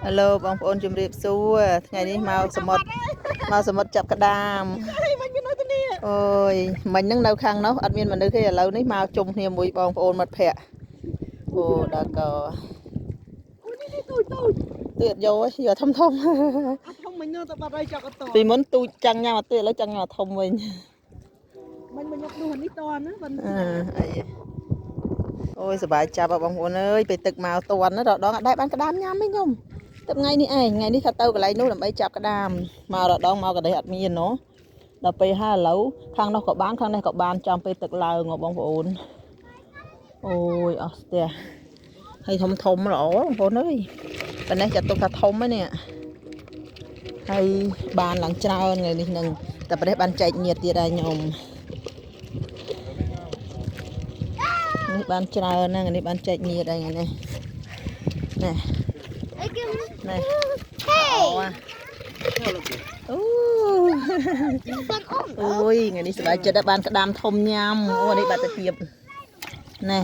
Hello បងប្អូនជំរាបសួរថ្ងៃនេះមកសមុទ្រចាប់ក្តាមអូយមិញហ្នឹងនៅខាងនោះអត់មានមនុស្សទេឥឡូវនេះមកជុំគ្នាមួយបងប្អូនមិត្តភ័ក្តិអូដល់ក៏អូនេះទូចទៀតយកធំអត់ធំមិញទៅបាត់ហើយចាប់អត់តពីមុនទូចចាំងញ៉ាំអត់ទៀតឥឡូវចាំងញ៉ាំធំវិញមិញយកនោះនេះតណាបានអីអូយសប្បាយចាប់បងប្អូនអើយពេលទឹកមកតន់ណារដងអត់ដែរបានក្តាមញ៉ាំទេខ្ញុំតែថ្ងៃនេះឯងថ្ងៃនេះថាទៅកន្លែងនោះដើម្បីចាប់ក្តាមមករដងមកកដេះអត់មានណូដល់ពេលហើយឥឡូវខាងនោះក៏បានខាងនេះក៏បានចាំពេលទឹកឡើងបងប្អូនអូយអស់ស្ទះហើយធំល្អបងប្អូនអើយប៉ុណ្ណេះចាត់ទុកថាធំហ្នឹងនេះហើយបានឡើងច្រើនថ្ងៃនេះនឹងតែប្រទេសបានចែកញាតទៀតហើយខ្ញុំនេះបានច្រើនណាស់នេះបានចែកញាតហើយថ្ងៃនេះណែអូយថ្ងៃនេះសប្បាយចិត្តដែរបានក្តាមធំញ៉ាំអូនេះបាត់ទៅទៀតណែ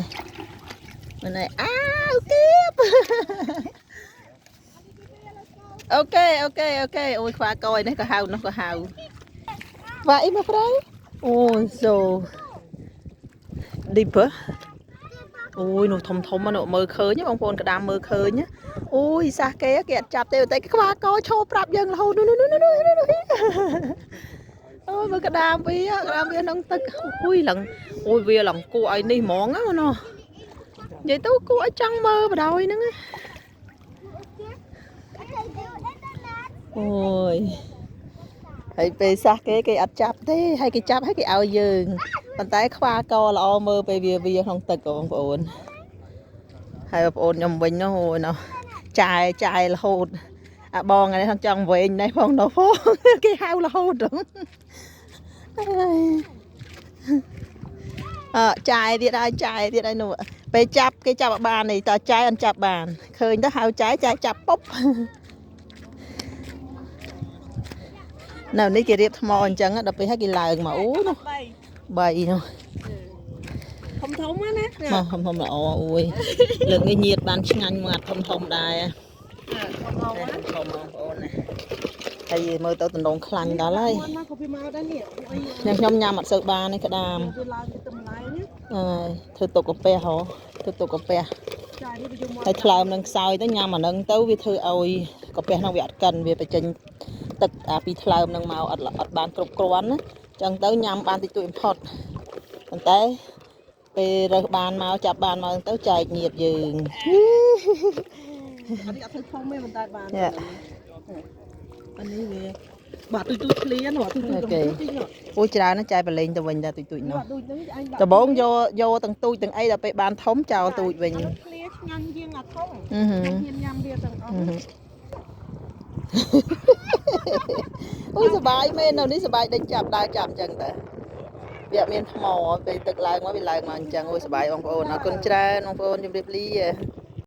ណែអាវទៀតអូខេអូយខ្វាកយនេះក៏ហៅនោះក៏ហៅខ្វាអីមកប្រៃអូយ so deep អូយនោះធំនោះមើលឃើញបងប្អូនក្តាមមើលឃើញអូយសះគេអត់ចាប់ទេតែខ្វាកឈោប្រាប់យើងរហូតនោះអូយមើលក្តាមវាក្នុងទឹកអូយឡើងអូយវាឡើងគួរឲ្យនេះហ្មងណាណោះនិយាយទៅគួរឲ្យចង់មើលបដ ாய் ហ្នឹងអូយហើយពេលសះគេអត់ចាប់ទេហើយគេចាប់ហើយគេឲ្យយើងប៉ុន្តែខ្វាកល្អមើលពេលវាក្នុងទឹកបងប្អូនហើយបងប្អូនខ្ញុំវិញនោះអូយណោះចាយរហូតអាបងនេះចង់វែងនេះផងនោះផងគេហៅរហូតចាយទៀតហើយនោះពេលចាប់គេចាប់បាននេះតើចាយអត់ចាប់បានឃើញទៅហៅចាយចាប់ពុបនៅនេះគេរៀបថ្មអញ្ចឹងដល់ពេលឲ្យគេឡើងមកអូនោះ3នោះធំណាធំល្អអូយលើកនេះញាតបានឆ្ងាញ់មកធំដែរធំបងប្អូនណាហើយមើលទៅតំណងខ្លាញ់ដល់ហើយខ្ញុំញ៉ាំអត់សូវបានទេក្តាមធ្វើទុកកាពះហើយថ្លើមនឹងខ្សោយទៅញ៉ាំអានឹងទៅវាធ្វើឲ្យកាពះនឹងវាអត់កិនវាបញ្ចេញទឹកអាពីថ្លើមនឹងមកអត់បានគ្រប់គ្រាន់ណាចឹងទៅញ៉ាំបានតិចតួចបំផុតប៉ុន្តែពេលរើសបានមកចាប់បានមកទៅចែកញាតយើងអត់ធ្វើធំទេប៉ុន្តែបានអានេះវាបាក់ទុយឃ្លៀនទុយអូច្រើនណាស់ចាយបលេងទៅវិញដែរទុយនោះដំបងយកទាំងទូចទាំងអីដល់ពេលបានធំចោលទូចវិញឃ្លៀឆ្ងាញ់ជាងអាធំហ៊ានញ៉ាំវាទាំងអស់អូយសបាយមែននៅនេះសបាយដេញចាប់ដើរចាប់អញ្ចឹងតើវាអត់មានថ្មពេលទឹកឡើងមកវាឡើងមកអញ្ចឹងអូយសបាយបងប្អូនអរគុណច្រើនបងប្អូនជម្រាបលា